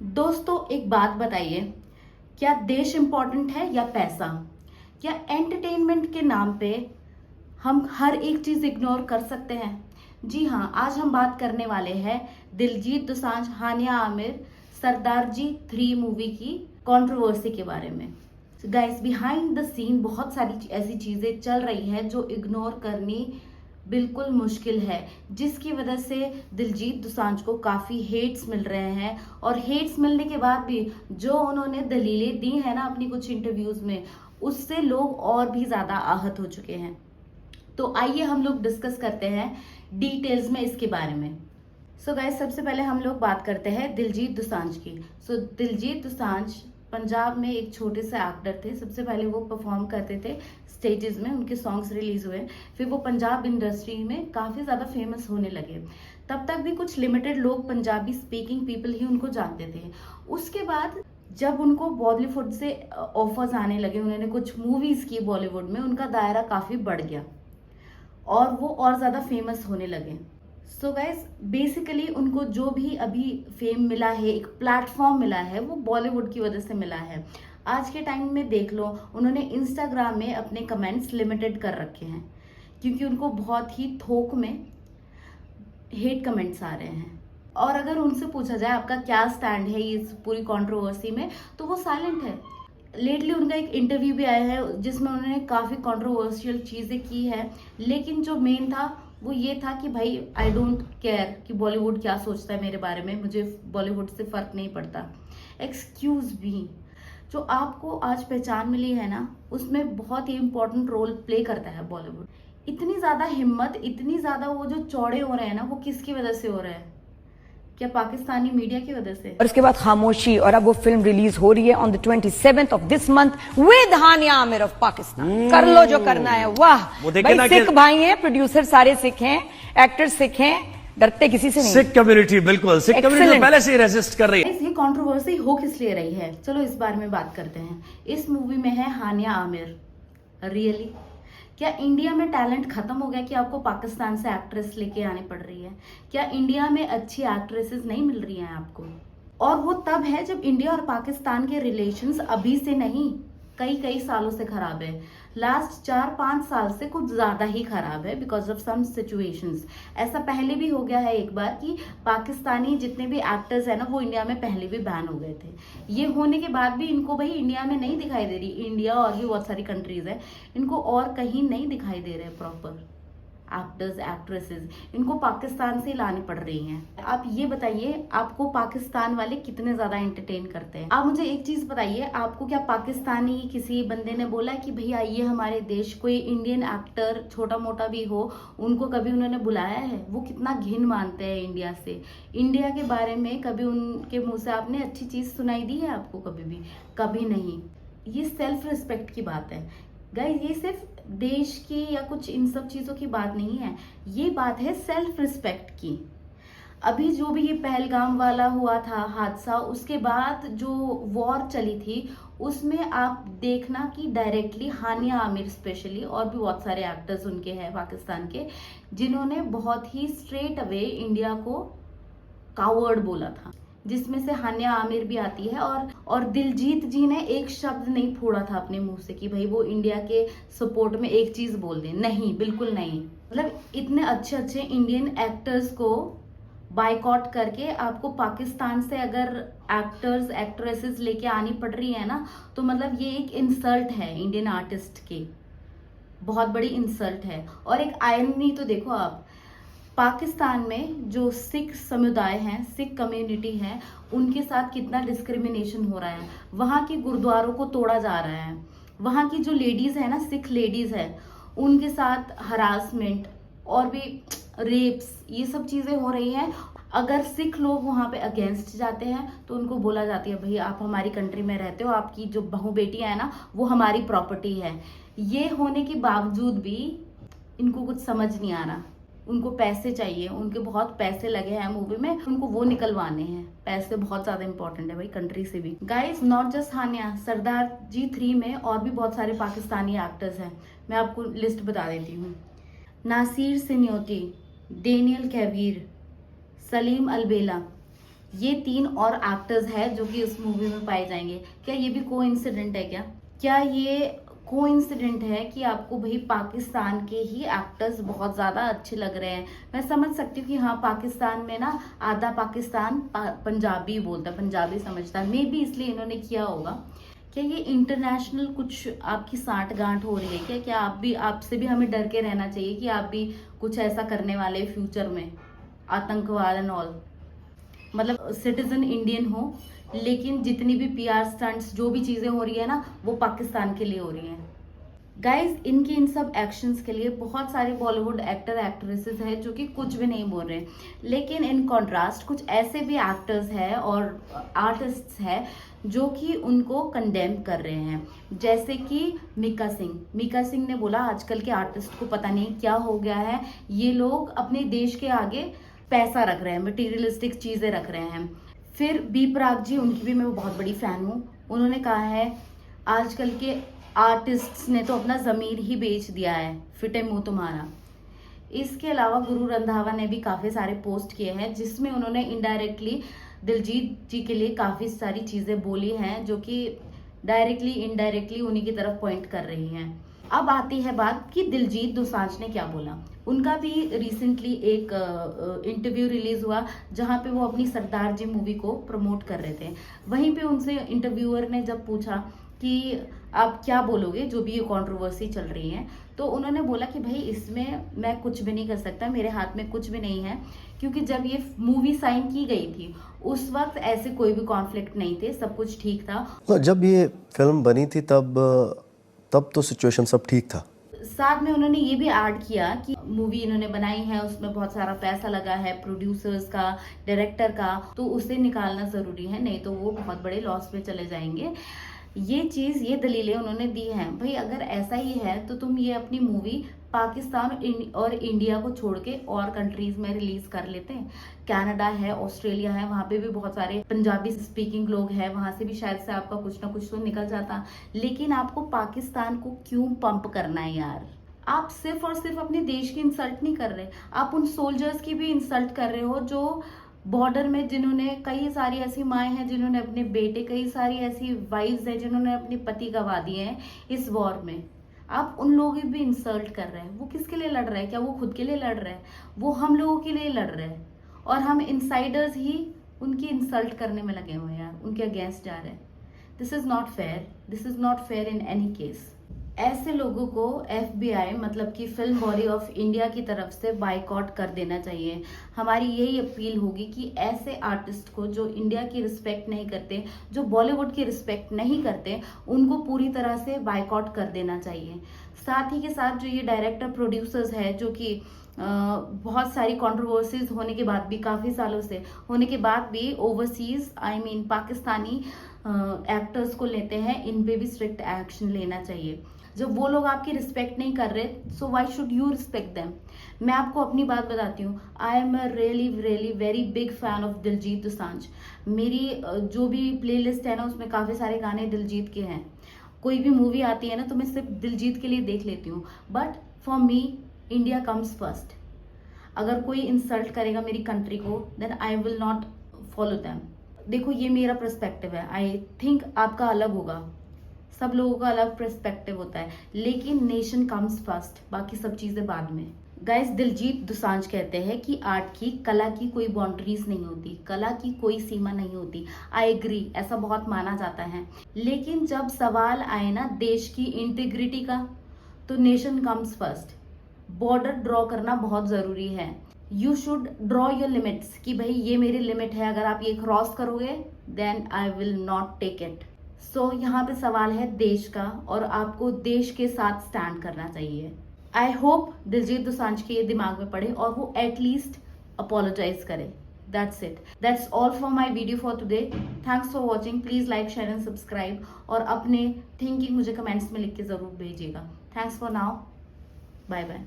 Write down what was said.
दोस्तों एक बात बताइए, क्या देश इम्पोर्टेंट है या पैसा? क्या एंटरटेनमेंट के नाम पे हम हर एक चीज इग्नोर कर सकते हैं? जी हाँ, आज हम बात करने वाले हैं दिलजीत दोसांझ, हानिया आमिर, सरदार जी 3 मूवी की कंट्रोवर्सी के बारे में। गाइस, बिहाइंड द सीन बहुत सारी ऐसी चीजें चल रही हैं जो इग्नोर करनी बिल्कुल मुश्किल है, जिसकी वजह से दिलजीत दोसांझ को काफ़ी हेट्स मिल रहे हैं। और हेट्स मिलने के बाद भी जो उन्होंने दलीलें दी हैं ना अपनी कुछ इंटरव्यूज़ में, उससे लोग और भी ज़्यादा आहत हो चुके हैं। तो आइए हम लोग डिस्कस करते हैं डिटेल्स में इसके बारे में। सो गाइस, सबसे पहले हम लोग बात करते हैं दिलजीत दोसांझ की। दिलजीत दोसांझ पंजाब में एक छोटे से एक्टर थे। सबसे पहले वो परफॉर्म करते थे स्टेजेस में, उनके सॉन्ग्स रिलीज हुए, फिर वो पंजाब इंडस्ट्री में काफ़ी ज़्यादा फेमस होने लगे। तब तक भी कुछ लिमिटेड लोग, पंजाबी स्पीकिंग पीपल ही उनको जानते थे। उसके बाद जब उनको बॉलीवुड से ऑफर्स आने लगे, उन्होंने कुछ मूवीज़ की बॉलीवुड में, उनका दायरा काफ़ी बढ़ गया और वो और ज़्यादा फेमस होने लगे। सो गाइस, बेसिकली उनको जो भी अभी फेम मिला है, एक प्लेटफॉर्म मिला है, वो बॉलीवुड की वजह से मिला है। आज के टाइम में देख लो, उन्होंने इंस्टाग्राम में अपने कमेंट्स लिमिटेड कर रखे हैं क्योंकि उनको बहुत ही थोक में हेट कमेंट्स आ रहे हैं। और अगर उनसे पूछा जाए आपका क्या स्टैंड है इस पूरी कंट्रोवर्सी में, तो वो साइलेंट है। लेटली उनका एक इंटरव्यू भी आया है जिसमें उन्होंने काफ़ी कंट्रोवर्शियल चीज़ें की है, लेकिन जो मेन था वो ये था कि भाई आई डोंट केयर कि बॉलीवुड क्या सोचता है मेरे बारे में, मुझे बॉलीवुड से फ़र्क नहीं पड़ता। एक्सक्यूज़ मी, जो आपको आज पहचान मिली है ना, उसमें बहुत ही इंपॉर्टेंट रोल प्ले करता है बॉलीवुड। इतनी ज़्यादा हिम्मत, इतनी ज़्यादा वो जो चौड़े हो रहे हैं ना, वो किसकी वजह से हो रहे हैं? क्या पाकिस्तानी मीडिया की वजह से? और इसके बाद खामोशी, और अब वो फिल्म रिलीज हो रही है on the 27th of this month with Hania Aamir of Pakistan. कर लो जो करना है। वाह भाई, सिख भाई हैं, प्रोड्यूसर सारे सिख हैं, एक्टर सिख हैं, डरते किसी से नहीं। सिख कम्युनिटी, बिल्कुल सिख कम्युनिटी पहले से ही रेजिस्ट कर रही है। ये कंट्रोवर्सी हो किस लिए रही है, चलो इस बारे में बात करते हैं। इस मूवी में है हानिया आमिर। रियली क्या इंडिया में टैलेंट खत्म हो गया कि आपको पाकिस्तान से एक्ट्रेस लेके आनी पड़ रही है? क्या इंडिया में अच्छी एक्ट्रेसेस नहीं मिल रही हैं आपको? और वो तब है जब इंडिया और पाकिस्तान के रिलेशंस अभी से नहीं, कई सालों से खराब है। लास्ट 4-5 साल से कुछ ज्यादा ही खराब है बिकॉज ऑफ सम सिचुएशंस। ऐसा पहले भी हो गया है एक बार कि पाकिस्तानी जितने भी एक्टर्स है ना, वो इंडिया में पहले भी बैन हो गए थे। ये होने के बाद भी इनको भाई इंडिया में नहीं दिखाई दे रही। इंडिया और भी बहुत सारी कंट्रीज है, इनको और कहीं नहीं दिखाई दे रहे प्रॉपर एक्टर्स एक्ट्रेसेस, इनको पाकिस्तान से लानी पड़ रही हैं। आप ये बताइए, आपको पाकिस्तान वाले कितने ज्यादा एंटरटेन करते हैं? आप मुझे एक चीज बताइए, आपको क्या पाकिस्तानी किसी बंदे ने बोला कि भैया आइए हमारे देश? कोई इंडियन एक्टर छोटा मोटा भी हो, उनको कभी उन्होंने बुलाया है? वो कितना घिन मानते हैं इंडिया से। इंडिया के बारे में कभी उनके मुंह से आपने अच्छी चीज सुनाई दी है आपको? कभी भी कभी नहीं। ये सेल्फ रिस्पेक्ट की बात है गाइस, ये सिर्फ देश की या कुछ इन सब चीजों की बात नहीं है, ये बात है सेल्फ रिस्पेक्ट की। अभी जो भी ये पहलगाम वाला हुआ था हादसा, उसके बाद जो वॉर चली थी, उसमें आप देखना कि डायरेक्टली हानिया आमिर स्पेशली, और भी बहुत सारे एक्टर्स उनके हैं पाकिस्तान के, जिन्होंने बहुत ही स्ट्रेट अवे इंडिया को कावर्ड बोला था, जिसमें से हानिया आमिर भी आती है। और दिलजीत जी ने एक शब्द नहीं फोड़ा था अपने मुंह से कि भाई वो इंडिया के सपोर्ट में एक चीज बोल दें। नहीं, बिल्कुल नहीं। मतलब इतने अच्छे अच्छे इंडियन एक्टर्स को बाइकआउट करके आपको पाकिस्तान से अगर एक्टर्स एक्ट्रेसेस लेके आनी पड़ रही है ना, तो मतलब ये एक इंसल्ट है इंडियन आर्टिस्ट की, बहुत बड़ी इंसल्ट है। और एक आयरनी तो देखो आप, पाकिस्तान में जो सिख समुदाय हैं, सिख कम्युनिटी है, उनके साथ कितना डिस्क्रिमिनेशन हो रहा है। वहाँ के गुरुद्वारों को तोड़ा जा रहा है। वहाँ की जो लेडीज है ना, सिख लेडीज है, उनके साथ हरासमेंट और भी रेप्स, ये सब चीजें हो रही हैं। अगर सिख लोग वहाँ पे अगेंस्ट जाते हैं तो उनको बोला जाती है भाई आप हमारी कंट्री में रहते हो, आपकी जो बहू बेटियां है ना, वो हमारी प्रॉपर्टी है। ये होने के बावजूद भी इनको कुछ समझ नहीं आ रहा। उनको पैसे चाहिए, उनके बहुत पैसे लगे हैं मूवी में, उनको वो निकलवाने हैं। पैसे बहुत ज्यादा इंपॉर्टेंट है भाई कंट्री से भी। गाइस, नॉट जस्ट हानिया, सरदार जी 3 में और भी बहुत सारे पाकिस्तानी एक्टर्स हैं। मैं आपको लिस्ट बता देती हूँ। नासिर सिन्योती, डेनियल कैवीर, सलीम अलबेला, ये 3 और एक्टर्स हैं जो कि उस मूवी में पाए जाएंगे। क्या ये भी कोइंसिडेंट है क्या ये कोइंसिडेंट है कि आपको भाई पाकिस्तान के ही एक्टर्स बहुत ज़्यादा अच्छे लग रहे हैं? मैं समझ सकती हूँ कि हाँ, पाकिस्तान में ना आधा पाकिस्तान पंजाबी बोलता है, पंजाबी समझता है, मे बी इसलिए इन्होंने किया होगा। क्या ये इंटरनेशनल कुछ आपकी साठ गांठ हो रही है क्या आपसे भी हमें डर के रहना चाहिए कि आप भी कुछ ऐसा करने वाले फ्यूचर में, आतंकवाद एंड ऑल? मतलब सिटीजन इंडियन हो, लेकिन जितनी भी पीआर स्टंट्स जो भी चीजें हो रही है ना, वो पाकिस्तान के लिए हो रही हैं। गाइज, इनके इन सब एक्शंस के लिए बहुत सारे बॉलीवुड एक्टर एक्ट्रेसेस हैं जो कि कुछ भी नहीं बोल रहे, लेकिन इन कॉन्ट्रास्ट कुछ ऐसे भी एक्टर्स हैं और आर्टिस्ट्स हैं जो कि उनको कंडेम कर रहे हैं। जैसे कि मीका सिंह ने बोला आजकल के आर्टिस्ट को पता नहीं क्या हो गया है, ये लोग अपने देश के आगे पैसा रख रहे हैं, मटीरियलिस्टिक चीजें रख रहे हैं। फिर बी प्राक जी, उनकी भी मैं बहुत बड़ी फैन हूँ। उन्होंने कहा है आजकल के आर्टिस्ट्स ने तो अपना ज़मीर ही बेच दिया है, फिटे मुंह तुम्हारा। इसके अलावा गुरु रंधावा ने भी काफ़ी सारे पोस्ट किए हैं जिसमें उन्होंने इनडायरेक्टली दिलजीत जी के लिए काफ़ी सारी चीज़ें बोली हैं जो कि डायरेक्टली इनडायरेक्टली उन्हीं की तरफ पॉइंट कर रही हैं। अब आती है बात कि दिलजीत दोसांझ ने क्या बोला। उनका भी रिसेंटली एक इंटरव्यू रिलीज हुआ जहां पे वो अपनी सरदार जी मूवी को प्रमोट कर रहे थे। वहीं पे उनसे इंटरव्यूअर ने जब पूछा कि आप क्या बोलोगे जो भी ये कंट्रोवर्सी चल रही है, तो उन्होंने बोला कि भाई इसमें मैं कुछ भी नहीं कर सकता, मेरे हाथ में कुछ भी नहीं है, क्योंकि जब ये मूवी साइन की गई थी उस वक्त ऐसे कोई भी कॉन्फ्लिक्ट नहीं थे, सब कुछ ठीक था। जब ये फिल्म बनी थी तब तो सिचुएशन सब ठीक था। साथ में उन्होंने ये भी ऐड किया कि मूवी इन्होंने बनाई है उसमें बहुत सारा पैसा लगा है, प्रोड्यूसर्स का, डायरेक्टर का, तो उसे निकालना जरूरी है, नहीं तो वो बहुत बड़े लॉस में चले जाएंगे। ये दलीलें उन्होंने दी हैं। भाई अगर ऐसा ही है तो तुम ये अपनी मूवी पाकिस्तान और इंडिया को छोड़ के और कंट्रीज में रिलीज कर लेते हैं। कनाडा है, ऑस्ट्रेलिया है, वहां पे भी बहुत सारे पंजाबी स्पीकिंग लोग हैं, वहां से भी शायद से आपका कुछ ना कुछ तो निकल जाता। लेकिन आपको पाकिस्तान को क्यों पंप करना है यार? आप सिर्फ और सिर्फ अपने देश की इंसल्ट नहीं कर रहे, आप उन सोल्जर्स की भी इंसल्ट कर रहे हो जो बॉर्डर में, जिन्होंने, कई सारी ऐसी माएँ हैं जिन्होंने अपने बेटे, कई सारी ऐसी वाइफ्स हैं जिन्होंने अपने पति गंवा दिए हैं इस वॉर में। आप उन लोगों की भी इंसल्ट कर रहे हैं। वो किसके लिए लड़ रहे हैं? क्या वो खुद के लिए लड़ रहे हैं? वो हम लोगों के लिए लड़ रहे हैं और हम इनसाइडर्स ही उनकी इंसल्ट करने में लगे हुए हैं यार, उनके अगेंस्ट जा रहे हैं। This is not fair, this is not fair in any case. ऐसे लोगों को FBI मतलब कि फिल्म बॉडी ऑफ इंडिया की तरफ से बाइकआउट कर देना चाहिए। हमारी यही अपील होगी कि ऐसे आर्टिस्ट को जो इंडिया की रिस्पेक्ट नहीं करते, जो बॉलीवुड की रिस्पेक्ट नहीं करते, उनको पूरी तरह से बाइकआउट कर देना चाहिए। साथ ही के साथ जो ये डायरेक्टर प्रोड्यूसर्स है जो कि बहुत सारी कंट्रोवर्सीज होने के बाद भी, काफ़ी सालों से होने के बाद भी ओवरसीज पाकिस्तानी एक्टर्स को लेते हैं, इन पे भी स्ट्रिक्ट एक्शन लेना चाहिए। जब वो लोग आपकी रिस्पेक्ट नहीं कर रहे, so why should you respect them? मैं आपको अपनी बात बताती हूँ, I am a really very big fan of Diljit Dosanjh. मेरी जो भी प्लेलिस्ट है ना, उसमें काफ़ी सारे गाने दिलजीत के हैं। कोई भी मूवी आती है ना तो मैं सिर्फ दिलजीत के लिए देख लेती हूँ। But for me India comes first. अगर कोई इंसल्ट करेगा मेरी कंट्री को, then I will not follow them. देखो, ये मेरा पर्सपेक्टिव है, आई थिंक आपका अलग होगा, सब लोगों का अलग पर्सपेक्टिव होता है, लेकिन नेशन कम्स फर्स्ट, बाकी सब चीजें बाद में। गाइस, दिलजीत दोसांझ कहते हैं कि आर्ट की, कला की कोई बाउंड्रीज नहीं होती, कला की कोई सीमा नहीं होती। आई एग्री, ऐसा बहुत माना जाता है, लेकिन जब सवाल आए ना देश की इंटीग्रिटी का, तो nation comes first. Border draw करना बहुत जरूरी है। You should draw your limits कि भाई ये मेरी लिमिट है, अगर आप ये क्रॉस करोगे then I will not take it. So यहाँ पे सवाल है देश का, और आपको देश के साथ स्टैंड करना चाहिए। आई होप दिलजीत दोसांझ के ये दिमाग में पड़े और वो एटलीस्ट अपोलोजाइज करे। That's it, that's all for my video for today. Thanks for watching. Please like, share and subscribe, और अपने थिंकिंग मुझे कमेंट्स में लिख के जरूर भेजिएगा। Thanks for now, bye bye.